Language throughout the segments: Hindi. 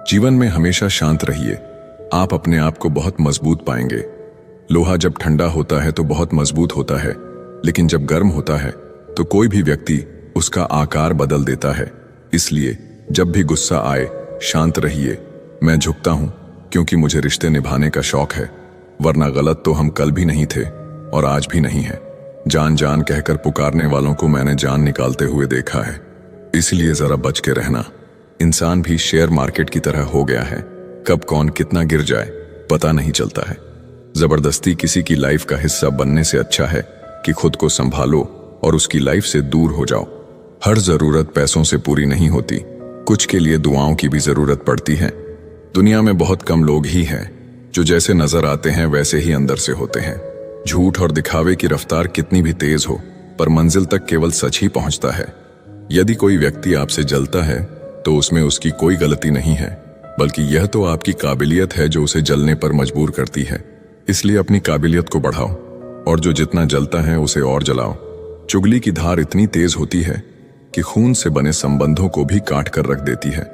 जीवन में हमेशा शांत रहिए, आप अपने आप को बहुत मजबूत पाएंगे। लोहा जब ठंडा होता है तो बहुत मजबूत होता है, लेकिन जब गर्म होता है तो कोई भी व्यक्ति उसका आकार बदल देता है। इसलिए जब भी गुस्सा आए शांत रहिए। मैं झुकता हूं क्योंकि मुझे रिश्ते निभाने का शौक है, वरना गलत तो हम कल भी नहीं थे और आज भी नहीं है। जान जान कहकर पुकारने वालों को मैंने जान निकालते हुए देखा है, इसलिए जरा बच के रहना। इंसान भी शेयर मार्केट की तरह हो गया है, कब कौन कितना गिर जाए पता नहीं चलता है। जबरदस्ती किसी की लाइफ का हिस्सा बनने से अच्छा है कि खुद को संभालो और उसकी लाइफ से दूर हो जाओ। हर जरूरत पैसों से पूरी नहीं होती, कुछ के लिए दुआओं की भी जरूरत पड़ती है। दुनिया में बहुत कम लोग ही हैं जो जैसे नजर आते हैं वैसे ही अंदर से होते हैं। झूठ और दिखावे की रफ्तार कितनी भी तेज हो, पर मंजिल तक केवल सच ही पहुंचता है। यदि कोई व्यक्ति आपसे जलता है तो उसमें उसकी कोई गलती नहीं है, बल्कि यह तो आपकी काबिलियत है जो उसे जलने पर मजबूर करती है। इसलिए अपनी काबिलियत को बढ़ाओ और जो जितना जलता है उसे और जलाओ। चुगली की धार इतनी तेज होती है कि खून से बने संबंधों को भी काट कर रख देती है।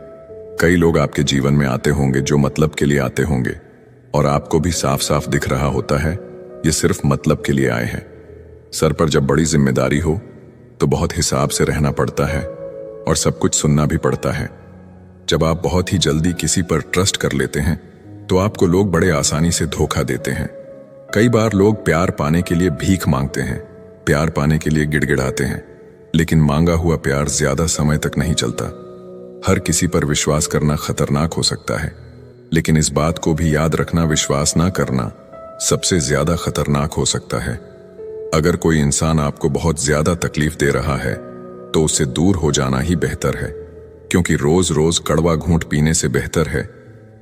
कई लोग आपके जीवन में आते होंगे जो मतलब के लिए आते होंगे, और आपको भी साफ साफ दिख रहा होता है ये सिर्फ मतलब के लिए आए हैं। सर पर जब बड़ी जिम्मेदारी हो तो बहुत हिसाब से रहना पड़ता है और सब कुछ सुनना भी पड़ता है। जब आप बहुत ही जल्दी किसी पर ट्रस्ट कर लेते हैं तो आपको लोग बड़े आसानी से धोखा देते हैं। कई बार लोग प्यार पाने के लिए भीख मांगते हैं, प्यार पाने के लिए गिड़गिड़ाते हैं, लेकिन मांगा हुआ प्यार ज्यादा समय तक नहीं चलता। हर किसी पर विश्वास करना खतरनाक हो सकता है, लेकिन इस बात को भी याद रखना, विश्वास ना करना सबसे ज्यादा खतरनाक हो सकता है। अगर कोई इंसान आपको बहुत ज्यादा तकलीफ दे रहा है तो उससे दूर हो जाना ही बेहतर है, क्योंकि रोज रोज कड़वा घूंट पीने से बेहतर है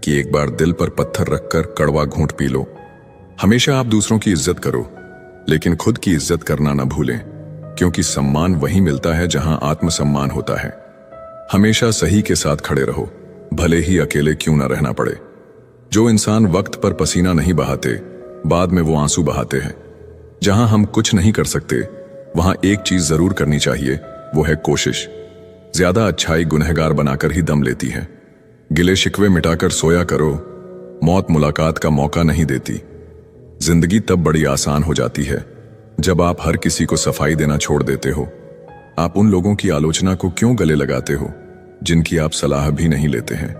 कि एक बार दिल पर पत्थर रखकर कड़वा घूंट पी लो। हमेशा आप दूसरों की इज्जत करो, लेकिन खुद की इज्जत करना ना भूलें, क्योंकि सम्मान वहीं मिलता है जहां आत्मसम्मान होता है। हमेशा सही के साथ खड़े रहो, भले ही अकेले क्यों ना रहना पड़े। जो इंसान वक्त पर पसीना नहीं बहाते, बाद में वो आंसू बहाते हैं। जहां हम कुछ नहीं कर सकते वहां एक चीज जरूर करनी चाहिए, वो है कोशिश। ज्यादा अच्छाई गुनहगार बनाकर ही दम लेती है। गिले शिकवे मिटाकर सोया करो, मौत मुलाकात का मौका नहीं देती। जिंदगी तब बड़ी आसान हो जाती है जब आप हर किसी को सफाई देना छोड़ देते हो। आप उन लोगों की आलोचना को क्यों गले लगाते हो जिनकी आप सलाह भी नहीं लेते हैं।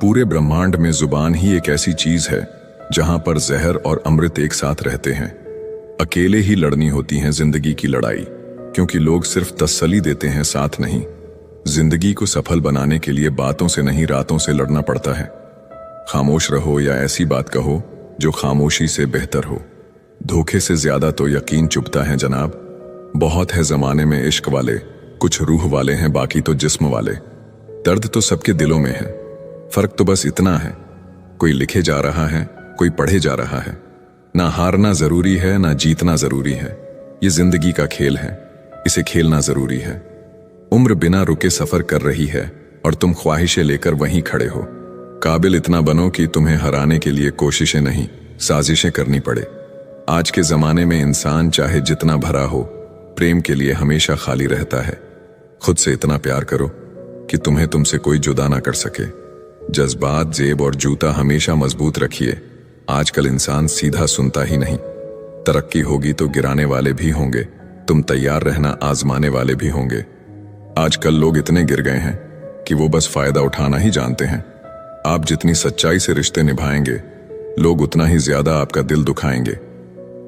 पूरे ब्रह्मांड में जुबान ही एक ऐसी चीज है जहां पर जहर और अमृत एक साथ रहते हैं। अकेले ही लड़नी होती है जिंदगी की लड़ाई, क्योंकि लोग सिर्फ तसल्ली देते हैं, साथ नहीं। जिंदगी को सफल बनाने के लिए बातों से नहीं रातों से लड़ना पड़ता है। खामोश रहो या ऐसी बात कहो जो खामोशी से बेहतर हो। धोखे से ज्यादा तो यकीन चुभता है जनाब। बहुत है जमाने में इश्क वाले, कुछ रूह वाले हैं, बाकी तो जिस्म वाले। दर्द तो सबके दिलों में है, फर्क तो बस इतना है, कोई लिखे जा रहा है, कोई पढ़े जा रहा है। ना हारना जरूरी है, ना जीतना जरूरी है। ये जिंदगी का खेल है, इसे खेलना जरूरी है। उम्र बिना रुके सफर कर रही है और तुम ख्वाहिशें लेकर वहीं खड़े हो। काबिल इतना बनो कि तुम्हें हराने के लिए कोशिशें नहीं, साजिशें करनी पड़े। आज के जमाने में इंसान चाहे जितना भरा हो, प्रेम के लिए हमेशा खाली रहता है। खुद से इतना प्यार करो कि तुम्हें तुमसे कोई जुदा ना कर सके। जज्बात, जेब और जूता हमेशा मजबूत रखिए। आजकल इंसान सीधा सुनता ही नहीं। तरक्की होगी तो गिराने वाले भी होंगे, तुम तैयार रहना, आजमाने वाले भी होंगे। आजकल लोग इतने गिर गए हैं कि वो बस फायदा उठाना ही जानते हैं। आप जितनी सच्चाई से रिश्ते निभाएंगे, लोग उतना ही ज्यादा आपका दिल दुखाएंगे।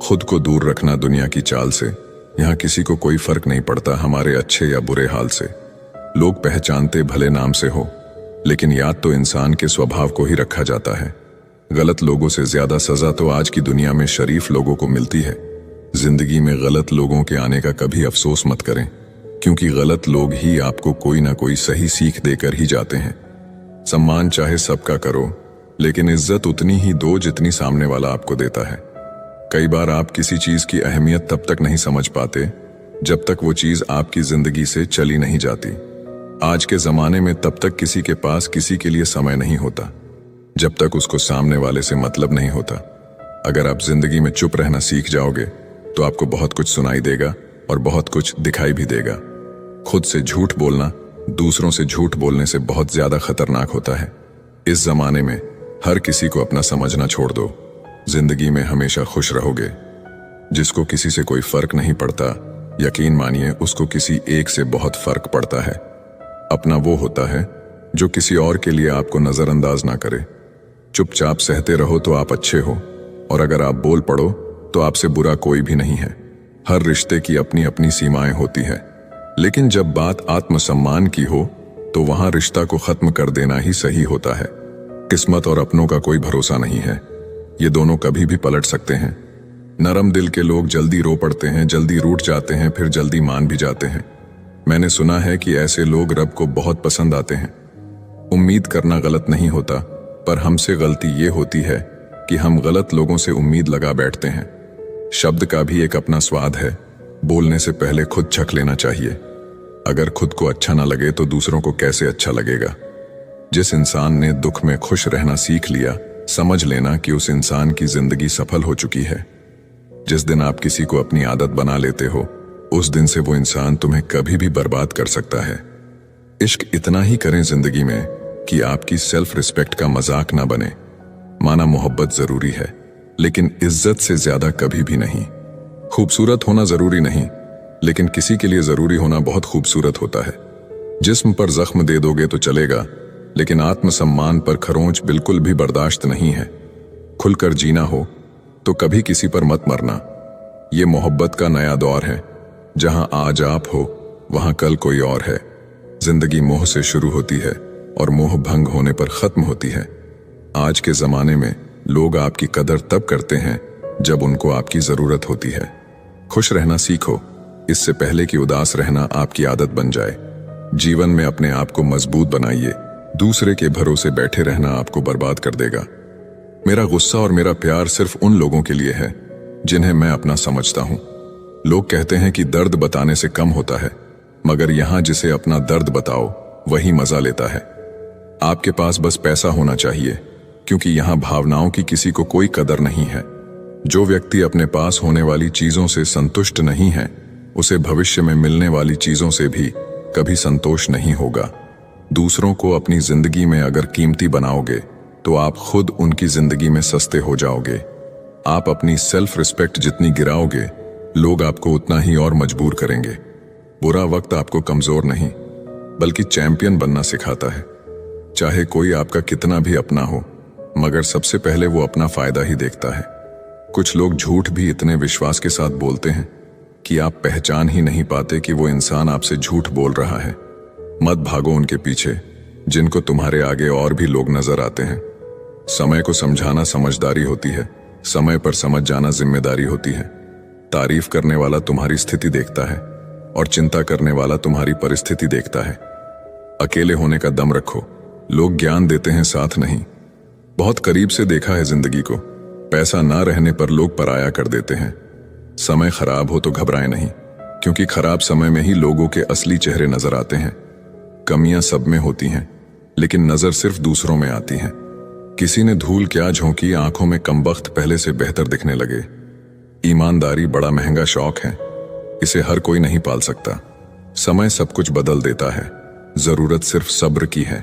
खुद को दूर रखना दुनिया की चाल से। यहाँ किसी को कोई फर्क नहीं पड़ता हमारे अच्छे या बुरे हाल से। लोग पहचानते भले नाम से हो, लेकिन याद तो इंसान के स्वभाव को ही रखा जाता है। गलत लोगों से ज्यादा सजा तो आज की दुनिया में शरीफ लोगों को मिलती है। जिंदगी में गलत लोगों के आने का कभी अफसोस मत करें, क्योंकि गलत लोग ही आपको कोई ना कोई सही सीख देकर ही जाते हैं। सम्मान चाहे सबका करो, लेकिन इज्जत उतनी ही दो जितनी सामने वाला आपको देता है। कई बार आप किसी चीज की अहमियत तब तक नहीं समझ पाते जब तक वो चीज आपकी जिंदगी से चली नहीं जाती। आज के जमाने में तब तक किसी के पास किसी के लिए समय नहीं होता जब तक उसको सामने वाले से मतलब नहीं होता। अगर आप जिंदगी में चुप रहना सीख जाओगे तो आपको बहुत कुछ सुनाई देगा और बहुत कुछ दिखाई भी देगा। खुद से झूठ बोलना दूसरों से झूठ बोलने से बहुत ज्यादा खतरनाक होता है। इस जमाने में हर किसी को अपना समझना छोड़ दो, जिंदगी में हमेशा खुश रहोगे। जिसको किसी से कोई फर्क नहीं पड़ता, यकीन मानिए उसको किसी एक से बहुत फर्क पड़ता है। अपना वो होता है जो किसी और के लिए आपको नजरअंदाज ना करे। चुपचाप सहते रहो तो आप अच्छे हो, और अगर आप बोल पड़ो तो आपसे बुरा कोई भी नहीं है। हर रिश्ते की अपनी अपनी सीमाएं होती है, लेकिन जब बात आत्मसम्मान की हो तो वहां रिश्ता को खत्म कर देना ही सही होता है। किस्मत और अपनों का कोई भरोसा नहीं है, ये दोनों कभी भी पलट सकते हैं। नरम दिल के लोग जल्दी रो पड़ते हैं, जल्दी रूठ जाते हैं, फिर जल्दी मान भी जाते हैं। मैंने सुना है कि ऐसे लोग रब को बहुत पसंद आते हैं। उम्मीद करना गलत नहीं होता, पर हमसे गलती ये होती है कि हम गलत लोगों से उम्मीद लगा बैठते हैं। शब्द का भी एक अपना स्वाद है, बोलने से पहले खुद चख लेना चाहिए। अगर खुद को अच्छा ना लगे तो दूसरों को कैसे अच्छा लगेगा। जिस इंसान ने दुख में खुश रहना सीख लिया, समझ लेना कि उस इंसान की जिंदगी सफल हो चुकी है। जिस दिन आप किसी को अपनी आदत बना लेते हो, उस दिन से वो इंसान तुम्हें कभी भी बर्बाद कर सकता है। इश्क इतना ही करें जिंदगी में कि आपकी सेल्फ रिस्पेक्ट का मजाक ना बने। माना मोहब्बत जरूरी है, लेकिन इज्जत से ज्यादा कभी भी नहीं। खूबसूरत होना जरूरी नहीं, लेकिन किसी के लिए जरूरी होना बहुत खूबसूरत होता है। जिस्म पर जख्म दे दोगे तो चलेगा, लेकिन आत्मसम्मान पर खरोंच बिल्कुल भी बर्दाश्त नहीं है। खुलकर जीना हो तो कभी किसी पर मत मरना। ये मोहब्बत का नया दौर है, जहां आज आप हो वहां कल कोई और है। जिंदगी मोह से शुरू होती है और मोह भंग होने पर खत्म होती है। आज के जमाने में लोग आपकी कदर तब करते हैं जब उनको आपकी जरूरत होती है। खुश रहना सीखो, इससे पहले कि उदास रहना आपकी आदत बन जाए। जीवन में अपने आप को मजबूत बनाइए, दूसरे के भरोसे बैठे रहना आपको बर्बाद कर देगा। मेरा गुस्सा और मेरा प्यार सिर्फ उन लोगों के लिए है जिन्हें मैं अपना समझता हूं। लोग कहते हैं कि दर्द बताने से कम होता है, मगर यहां जिसे अपना दर्द बताओ वही मजा लेता है। आपके पास बस पैसा होना चाहिए, क्योंकि यहां भावनाओं की किसी को कोई कदर नहीं है। जो व्यक्ति अपने पास होने वाली चीजों से संतुष्ट नहीं है, उसे भविष्य में मिलने वाली चीजों से भी कभी संतोष नहीं होगा। दूसरों को अपनी जिंदगी में अगर कीमती बनाओगे तो आप खुद उनकी जिंदगी में सस्ते हो जाओगे। आप अपनी सेल्फ रिस्पेक्ट जितनी गिराओगे, लोग आपको उतना ही और मजबूर करेंगे। बुरा वक्त आपको कमजोर नहीं बल्कि चैंपियन बनना सिखाता है। चाहे कोई आपका कितना भी अपना हो, मगर सबसे पहले वो अपना फायदा ही देखता है। कुछ लोग झूठ भी इतने विश्वास के साथ बोलते हैं कि आप पहचान ही नहीं पाते कि वो इंसान आपसे झूठ बोल रहा है। मत भागो उनके पीछे जिनको तुम्हारे आगे और भी लोग नजर आते हैं। समय को समझाना समझदारी होती है, समय पर समझ जाना जिम्मेदारी होती है। तारीफ करने वाला तुम्हारी स्थिति देखता है और चिंता करने वाला तुम्हारी परिस्थिति देखता है। अकेले होने का दम रखो, लोग ज्ञान देते हैं साथ नहीं। बहुत करीब से देखा है जिंदगी को, पैसा ना रहने पर लोग पराया कर देते हैं। समय खराब हो तो घबराए नहीं, क्योंकि खराब समय में ही लोगों के असली चेहरे नजर आते हैं। कमियां सब में होती हैं, लेकिन नजर सिर्फ दूसरों में आती है। किसी ने धूल क्या झोंकी, आंखों में कमबख्त पहले से बेहतर दिखने लगे। ईमानदारी बड़ा महंगा शौक है, इसे हर कोई नहीं पाल सकता। समय सब कुछ बदल देता है, जरूरत सिर्फ सब्र की है।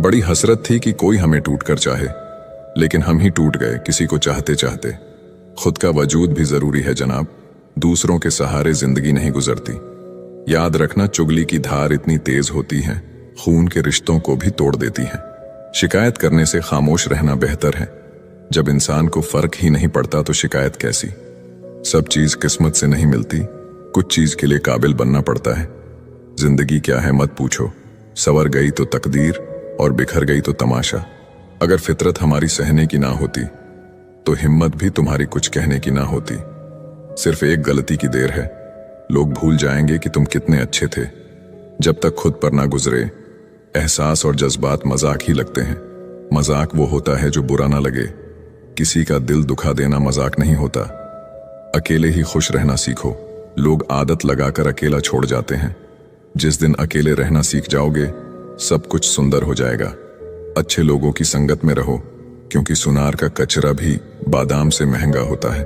बड़ी हसरत थी कि कोई हमें टूट कर चाहे, लेकिन हम ही टूट गए किसी को चाहते चाहते। खुद का वजूद भी जरूरी है जनाब, दूसरों के सहारे जिंदगी नहीं गुजरती। याद रखना, चुगली की धार इतनी तेज होती है, खून के रिश्तों को भी तोड़ देती है। शिकायत करने से खामोश रहना बेहतर है। जब इंसान को फर्क ही नहीं पड़ता तो शिकायत कैसी। सब चीज किस्मत से नहीं मिलती, कुछ चीज के लिए काबिल बनना पड़ता है। जिंदगी क्या है मत पूछो, सवर गई तो तकदीर और बिखर गई तो तमाशा। अगर फितरत हमारी सहने की ना होती तो हिम्मत भी तुम्हारी कुछ कहने की ना होती। सिर्फ एक गलती की देर है, लोग भूल जाएंगे कि तुम कितने अच्छे थे। जब तक खुद पर ना गुजरे, एहसास और जज्बात मजाक ही लगते हैं। मजाक वो होता है जो बुरा ना लगे। किसी का दिल दुखा देना मजाक नहीं होता। अकेले ही खुश रहना सीखो, लोग आदत लगाकर अकेला छोड़ जाते हैं। जिस दिन अकेले रहना सीख जाओगे, सब कुछ सुंदर हो जाएगा। अच्छे लोगों की संगत में रहो, क्योंकि सुनार का कचरा भी बादाम से महंगा होता है।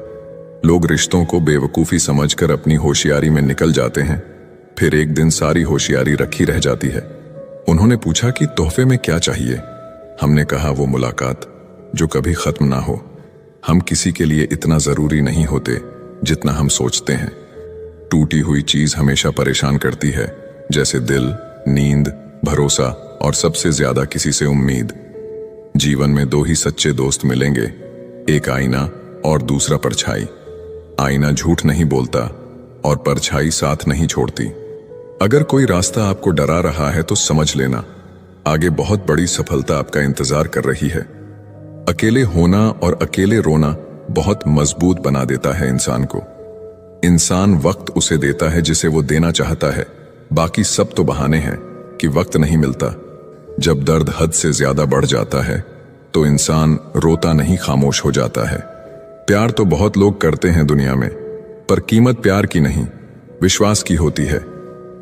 लोग रिश्तों को बेवकूफी समझकर अपनी होशियारी में निकल जाते हैं, फिर एक दिन सारी होशियारी रखी रह जाती है। उन्होंने पूछा कि तोहफे में क्या चाहिए। हमने कहा वो मुलाकात जो कभी खत्म ना हो। हम किसी के लिए इतना जरूरी नहीं होते जितना हम सोचते हैं। टूटी हुई चीज हमेशा परेशान करती है, जैसे दिल, नींद, भरोसा और सबसे ज्यादा किसी से उम्मीद। जीवन में दो ही सच्चे दोस्त मिलेंगे, एक आईना और दूसरा परछाई। आईना झूठ नहीं बोलता और परछाई साथ नहीं छोड़ती। अगर कोई रास्ता आपको डरा रहा है तो समझ लेना, आगे बहुत बड़ी सफलता आपका इंतजार कर रही है। अकेले होना और अकेले रोना बहुत मजबूत बना देता है इंसान को। इंसान वक्त उसे देता है जिसे वो देना चाहता है, बाकी सब तो बहाने हैं कि वक्त नहीं मिलता। जब दर्द हद से ज्यादा बढ़ जाता है तो इंसान रोता नहीं, खामोश हो जाता है। प्यार तो बहुत लोग करते हैं दुनिया में, पर कीमत प्यार की नहीं, विश्वास की होती है।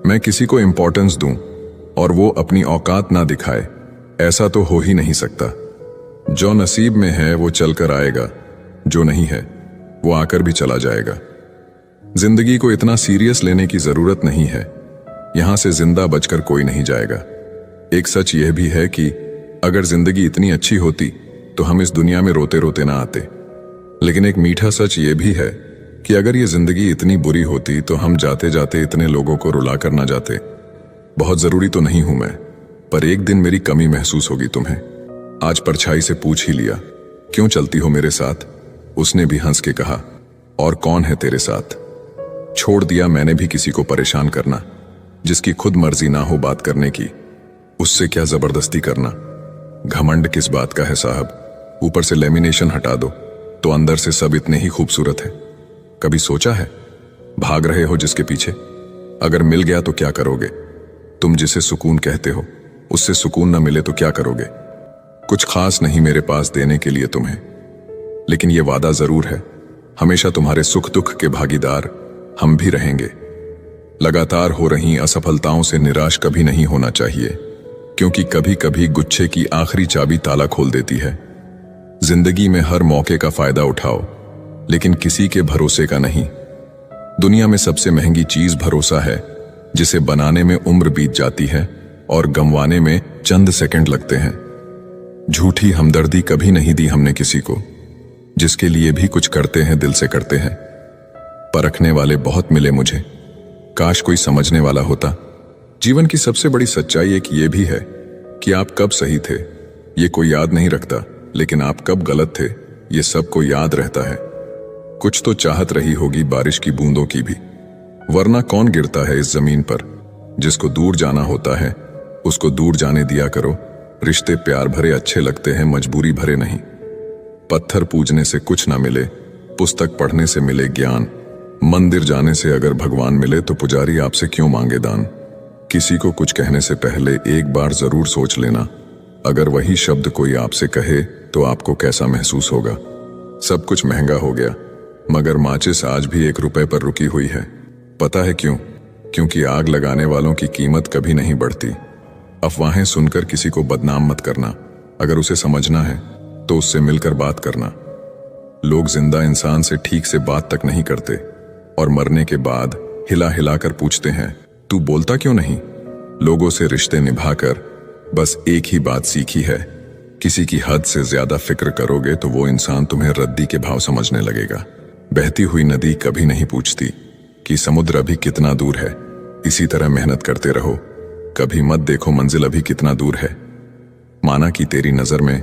मैं किसी को इंपॉर्टेंस दूं और वो अपनी औकात ना दिखाए, ऐसा तो हो ही नहीं सकता। जो नसीब में है वो चलकर आएगा, जो नहीं है वो आकर भी चला जाएगा। जिंदगी को इतना सीरियस लेने की जरूरत नहीं है, यहां से जिंदा बचकर कोई नहीं जाएगा। एक सच यह भी है कि अगर जिंदगी इतनी अच्छी होती तो हम इस दुनिया में रोते रोते ना आते। लेकिन एक मीठा सच यह भी है कि अगर ये जिंदगी इतनी बुरी होती तो हम जाते जाते इतने लोगों को रुला कर ना जाते। बहुत जरूरी तो नहीं हूं मैं, पर एक दिन मेरी कमी महसूस होगी तुम्हें। आज परछाई से पूछ ही लिया, क्यों चलती हो मेरे साथ? उसने भी हंस के कहा, और कौन है तेरे साथ? छोड़ दिया मैंने भी किसी को परेशान करना, जिसकी खुद मर्जी ना हो बात करने की, उससे क्या जबरदस्ती करना। घमंड किस बात का है साहब? ऊपर से लेमिनेशन हटा दो तो अंदर से सब इतने ही खूबसूरत है। कभी सोचा है भाग रहे हो जिसके पीछे, अगर मिल गया तो क्या करोगे? तुम जिसे सुकून कहते हो उससे सुकून न मिले तो क्या करोगे? कुछ खास नहीं मेरे पास देने के लिए तुम्हें, लेकिन यह वादा जरूर है, हमेशा तुम्हारे सुख दुख के भागीदार हम भी रहेंगे। लगातार हो रही असफलताओं से निराश कभी नहीं होना चाहिए, क्योंकि कभी कभी गुच्छे की आखिरी चाबी ताला खोल देती है। जिंदगी में हर मौके का फायदा उठाओ, लेकिन किसी के भरोसे का नहीं। दुनिया में सबसे महंगी चीज भरोसा है, जिसे बनाने में उम्र बीत जाती है और गंवाने में चंद सेकंड लगते हैं। झूठी हमदर्दी कभी नहीं दी हमने किसी को, जिसके लिए भी कुछ करते हैं दिल से करते हैं। परखने वाले बहुत मिले मुझे, काश कोई समझने वाला होता। जीवन की सबसे बड़ी सच्चाई एक ये भी है कि आप कब सही थे ये कोई याद नहीं रखता, लेकिन आप कब गलत थे ये सबको याद रहता है। कुछ तो चाहत रही होगी बारिश की बूंदों की भी, वरना कौन गिरता है इस जमीन पर। जिसको दूर जाना होता है उसको दूर जाने दिया करो। रिश्ते प्यार भरे अच्छे लगते हैं, मजबूरी भरे नहीं। पत्थर पूजने से कुछ ना मिले, पुस्तक पढ़ने से मिले ज्ञान। मंदिर जाने से अगर भगवान मिले तो पुजारी आपसे क्यों मांगे दान। किसी को कुछ कहने से पहले एक बार जरूर सोच लेना, अगर वही शब्द कोई आपसे कहे तो आपको कैसा महसूस होगा। सब कुछ महंगा हो गया, मगर माचिस आज भी 1 रुपए पर रुकी हुई है। पता है क्यों? क्योंकि आग लगाने वालों की कीमत कभी नहीं बढ़ती। अफवाहें सुनकर किसी को बदनाम मत करना, अगर उसे समझना है तो उससे मिलकर बात करना। लोग जिंदा इंसान से ठीक से बात तक नहीं करते और मरने के बाद हिला हिला कर पूछते हैं, तू बोलता क्यों नहीं? लोगों से रिश्ते निभाकर बस एक ही बात सीखी है, किसी की हद से ज्यादा फिक्र करोगे तो वो इंसान तुम्हें रद्दी के भाव समझने लगेगा। बहती हुई नदी कभी नहीं पूछती कि समुद्र अभी कितना दूर है। इसी तरह मेहनत करते रहो, कभी मत देखो मंजिल अभी कितना दूर है। माना कि तेरी नजर में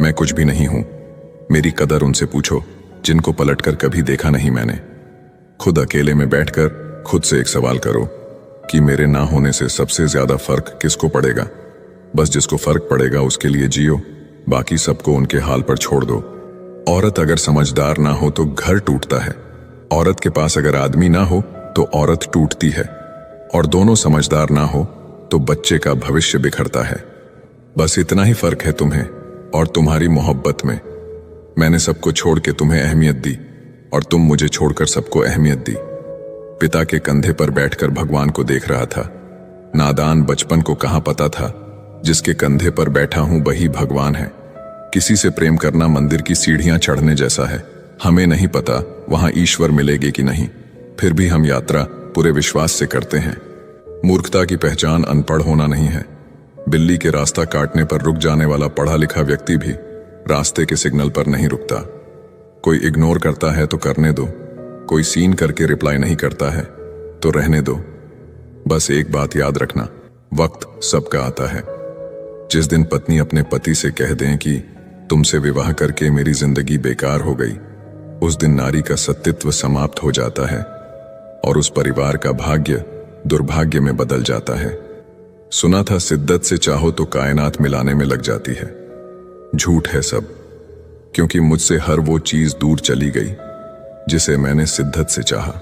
मैं कुछ भी नहीं हूं, मेरी कदर उनसे पूछो जिनको पलटकर कभी देखा नहीं मैंने। खुद अकेले में बैठकर खुद से एक सवाल करो कि मेरे ना होने से सबसे ज्यादा फर्क किसको पड़ेगा। बस जिसको फर्क पड़ेगा उसके लिए जियो, बाकी सबको उनके हाल पर छोड़ दो। औरत अगर समझदार ना हो तो घर टूटता है, औरत के पास अगर आदमी ना हो तो औरत टूटती है, और दोनों समझदार ना हो तो बच्चे का भविष्य बिखरता है। बस इतना ही फर्क है तुम्हें और तुम्हारी मोहब्बत में। मैंने सबको छोड़ के तुम्हें अहमियत दी और तुम मुझे छोड़कर सबको अहमियत दी। पिता के कंधे पर बैठकर भगवान को देख रहा था। नादान बचपन को कहां पता था जिसके कंधे पर बैठा हूं वही भगवान है। किसी से प्रेम करना मंदिर की सीढ़ियां चढ़ने जैसा है। हमें नहीं पता वहां ईश्वर मिलेगे कि नहीं, फिर भी हम यात्रा पूरे विश्वास से करते हैं। मूर्खता की पहचान अनपढ़ होना नहीं है, बिल्ली के रास्ता काटने पर रुक जाने वाला पढ़ा लिखा व्यक्ति भी रास्ते के सिग्नल पर नहीं रुकता। कोई इग्नोर करता है तो करने दो, कोई सीन करके रिप्लाई नहीं करता है तो रहने दो। बस एक बात याद रखना, वक्त सबका आता है। जिस दिन पत्नी अपने पति से कह दें कि तुमसे विवाह करके मेरी जिंदगी बेकार हो गई, उस दिन नारी का सतीत्व समाप्त हो जाता है और उस परिवार का भाग्य दुर्भाग्य में बदल जाता है। सुना था शिद्दत से चाहो तो कायनात मिलाने में लग जाती है। झूठ है सब, क्योंकि मुझसे हर वो चीज दूर चली गई जिसे मैंने शिद्दत से चाहा।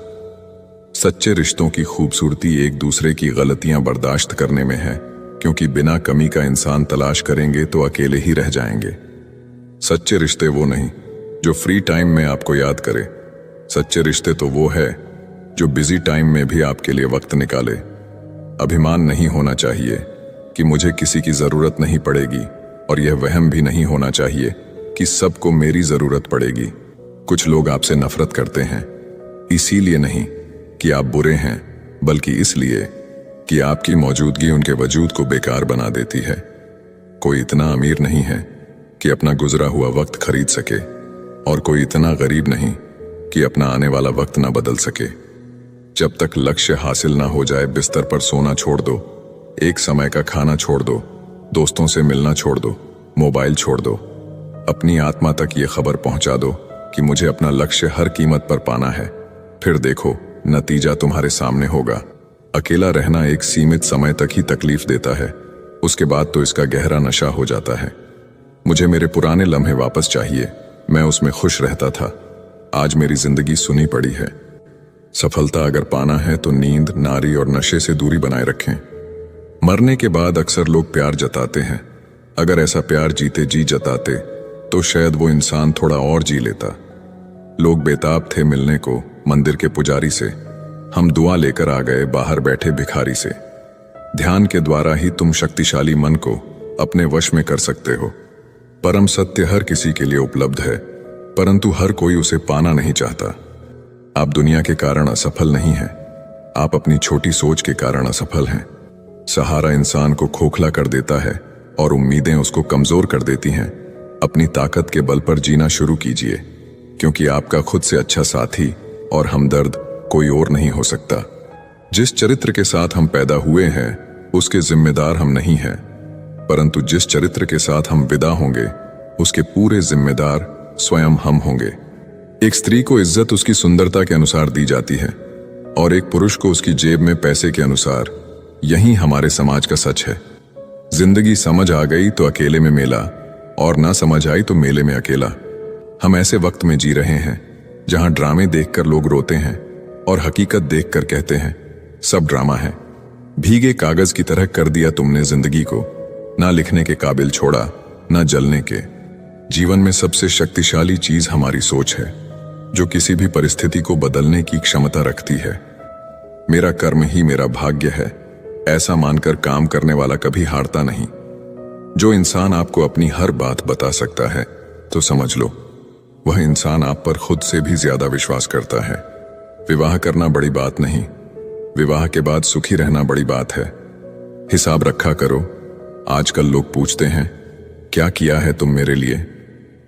सच्चे रिश्तों की खूबसूरती एक दूसरे की गलतियां बर्दाश्त करने में है, क्योंकि बिना कमी का इंसान तलाश करेंगे तो अकेले ही रह जाएंगे। सच्चे रिश्ते वो नहीं जो फ्री टाइम में आपको याद करे, सच्चे रिश्ते तो वो है जो बिजी टाइम में भी आपके लिए वक्त निकाले। अभिमान नहीं होना चाहिए कि मुझे किसी की जरूरत नहीं पड़ेगी, और यह वहम भी नहीं होना चाहिए कि सबको मेरी जरूरत पड़ेगी। कुछ लोग आपसे नफरत करते हैं, इसीलिए नहीं कि आप बुरे हैं, बल्कि इसलिए कि आपकी मौजूदगी उनके वजूद को बेकार बना देती है। कोई इतना अमीर नहीं है कि अपना गुजरा हुआ वक्त खरीद सके, और कोई इतना गरीब नहीं कि अपना आने वाला वक्त ना बदल सके। जब तक लक्ष्य हासिल ना हो जाए, बिस्तर पर सोना छोड़ दो, एक समय का खाना छोड़ दो, दोस्तों से मिलना छोड़ दो, मोबाइल छोड़ दो। अपनी आत्मा तक ये खबर पहुंचा दो कि मुझे अपना लक्ष्य हर कीमत पर पाना है। फिर देखो, नतीजा तुम्हारे सामने होगा। अकेला रहना एक सीमित समय तक ही तकलीफ देता है, उसके बाद तो इसका गहरा नशा हो जाता है। मुझे मेरे पुराने लम्हे वापस चाहिए, मैं उसमें खुश रहता था। आज मेरी जिंदगी सुनी पड़ी है। सफलता अगर पाना है तो नींद, नारी और नशे से दूरी बनाए रखें। मरने के बाद अक्सर लोग प्यार जताते हैं। अगर ऐसा प्यार जीते जी जताते तो शायद वो इंसान थोड़ा और जी लेता। लोग बेताब थे मिलने को मंदिर के पुजारी से, हम दुआ लेकर आ गए बाहर बैठे भिखारी से। ध्यान के द्वारा ही तुम शक्तिशाली मन को अपने वश में कर सकते हो। परम सत्य हर किसी के लिए उपलब्ध है, परंतु हर कोई उसे पाना नहीं चाहता। आप दुनिया के कारण असफल नहीं हैं, आप अपनी छोटी सोच के कारण असफल हैं। सहारा इंसान को खोखला कर देता है और उम्मीदें उसको कमजोर कर देती हैं। अपनी ताकत के बल पर जीना शुरू कीजिए, क्योंकि आपका खुद से अच्छा साथी और हमदर्द कोई और नहीं हो सकता। जिस चरित्र के साथ हम पैदा हुए हैं उसके जिम्मेदार हम नहीं हैं, परंतु जिस चरित्र के साथ हम विदा होंगे उसके पूरे जिम्मेदार स्वयं हम होंगे। एक स्त्री को इज्जत उसकी सुंदरता के अनुसार दी जाती है और एक पुरुष को उसकी जेब में पैसे के अनुसार। यही हमारे समाज का सच है। जिंदगी समझ आ गई तो अकेले में मेला, और ना समझ आई तो मेले में अकेला। हम ऐसे वक्त में जी रहे हैं जहां ड्रामे देखकर लोग रोते हैं और हकीकत देखकर कहते हैं सब ड्रामा है। भीगे कागज की तरह कर दिया तुमने जिंदगी को, ना लिखने के काबिल छोड़ा ना जलने के। जीवन में सबसे शक्तिशाली चीज हमारी सोच है, जो किसी भी परिस्थिति को बदलने की क्षमता रखती है। मेरा कर्म ही मेरा भाग्य है, ऐसा मानकर काम करने वाला कभी हारता नहीं। जो इंसान आपको अपनी हर बात बता सकता है तो समझ लो वह इंसान आप पर खुद से भी ज्यादा विश्वास करता है। विवाह करना बड़ी बात नहीं, विवाह के बाद सुखी रहना बड़ी बात है। हिसाब रखा करो। आजकल लोग पूछते हैं क्या किया है तुम मेरे लिए।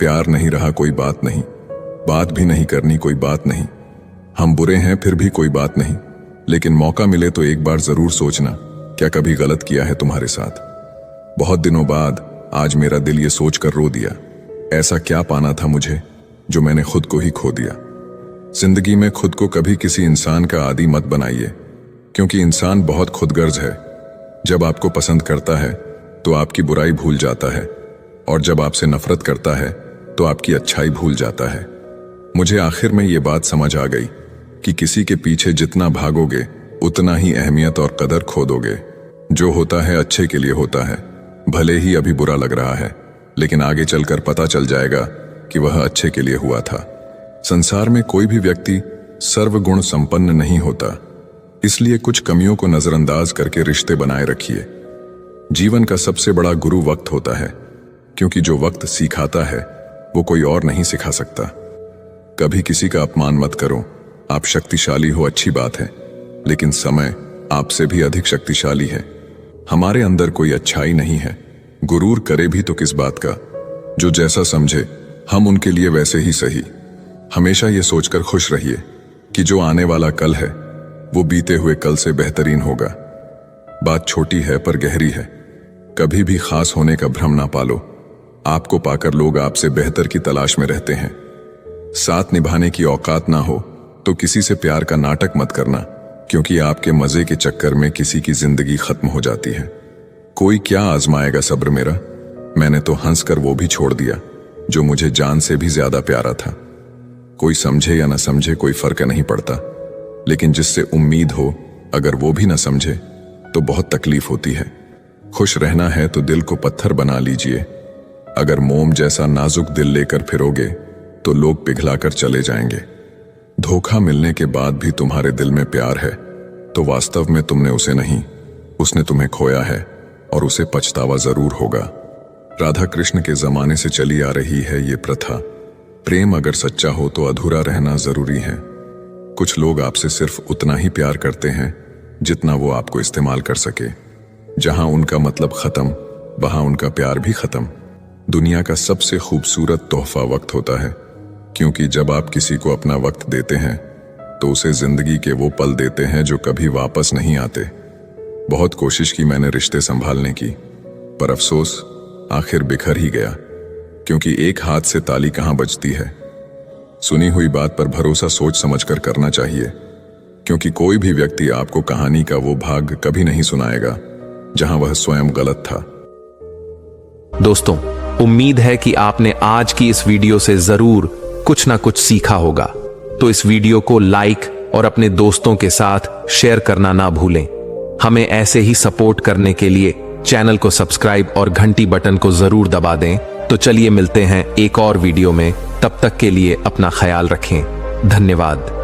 प्यार नहीं रहा कोई बात नहीं, बात भी नहीं करनी कोई बात नहीं। हम बुरे हैं फिर भी कोई बात नहीं, लेकिन मौका मिले तो एक बार जरूर सोचना क्या कभी गलत किया है तुम्हारे साथ। बहुत दिनों बाद आज मेरा दिल ये सोच कर रो दिया, ऐसा क्या पाना था मुझे जो मैंने खुद को ही खो दिया। जिंदगी में खुद को कभी किसी इंसान का आदी मत बनाइए, क्योंकि इंसान बहुत खुदगर्ज है। जब आपको पसंद करता है तो आपकी बुराई भूल जाता है, और जब आपसे नफरत करता है तो आपकी अच्छाई भूल जाता है। मुझे आखिर में ये बात समझ आ गई कि किसी के पीछे जितना भागोगे उतना ही अहमियत और कदर खो दोगे। जो होता है अच्छे के लिए होता है, भले ही अभी बुरा लग रहा है, लेकिन आगे चलकर पता चल जाएगा कि वह अच्छे के लिए हुआ था। संसार में कोई भी व्यक्ति सर्वगुण संपन्न नहीं होता, इसलिए कुछ कमियों को नजरअंदाज करके रिश्ते बनाए रखिए। जीवन का सबसे बड़ा गुरु वक्त होता है, क्योंकि जो वक्त सिखाता है वो कोई और नहीं सिखा सकता। कभी किसी का अपमान मत करो। आप शक्तिशाली हो अच्छी बात है, लेकिन समय आपसे भी अधिक शक्तिशाली है। हमारे अंदर कोई अच्छाई नहीं है। गुरूर करे भी तो किस बात का। जो जैसा समझे हम उनके लिए वैसे ही सही। हमेशा ये सोचकर खुश रहिए कि जो आने वाला कल है वो बीते हुए कल से बेहतरीन होगा। बात छोटी है पर गहरी है। कभी भी खास होने का भ्रम ना पालो। आपको पाकर लोग आपसे बेहतर की तलाश में रहते हैं। साथ निभाने की औकात ना हो तो किसी से प्यार का नाटक मत करना, क्योंकि आपके मजे के चक्कर में किसी की जिंदगी खत्म हो जाती है। कोई क्या आजमाएगा सब्र मेरा। मैंने तो हंसकर वो भी छोड़ दिया जो मुझे जान से भी ज्यादा प्यारा था। कोई समझे या ना समझे कोई फर्क नहीं पड़ता, लेकिन जिससे उम्मीद हो अगर वो भी ना समझे तो बहुत तकलीफ होती है। खुश रहना है तो दिल को पत्थर बना लीजिए। अगर मोम जैसा नाजुक दिल लेकर फिरोगे तो लोग पिघलाकर चले जाएंगे। धोखा मिलने के बाद भी तुम्हारे दिल में प्यार है तो वास्तव में तुमने उसे नहीं, उसने तुम्हें खोया है और उसे पछतावा जरूर होगा। राधा कृष्ण के जमाने से चली आ रही है ये प्रथा। प्रेम अगर सच्चा हो तो अधूरा रहना जरूरी है। कुछ लोग आपसे सिर्फ उतना ही प्यार करते हैं जितना वो आपको इस्तेमाल कर सके। जहां उनका मतलब खत्म वहां उनका प्यार भी खत्म। दुनिया का सबसे खूबसूरत तोहफा वक्त होता है, क्योंकि जब आप किसी को अपना वक्त देते हैं तो उसे जिंदगी के वो पल देते हैं जो कभी वापस नहीं आते। बहुत कोशिश की मैंने रिश्ते संभालने की, पर अफसोस आखिर बिखर ही गया, क्योंकि एक हाथ से ताली कहां बजती है। सुनी हुई बात पर भरोसा सोच समझकर करना चाहिए, क्योंकि कोई भी व्यक्ति आपको कहानी का वो भाग कभी नहीं सुनाएगा जहां वह स्वयं गलत था। दोस्तों, उम्मीद है कि आपने आज की इस वीडियो से जरूर कुछ ना कुछ सीखा होगा। तो इस वीडियो को लाइक और अपने दोस्तों के साथ शेयर करना ना भूलें। हमें ऐसे ही सपोर्ट करने के लिए चैनल को सब्सक्राइब और घंटी बटन को जरूर दबा दें। तो चलिए मिलते हैं एक और वीडियो में। तब तक के लिए अपना ख्याल रखें। धन्यवाद।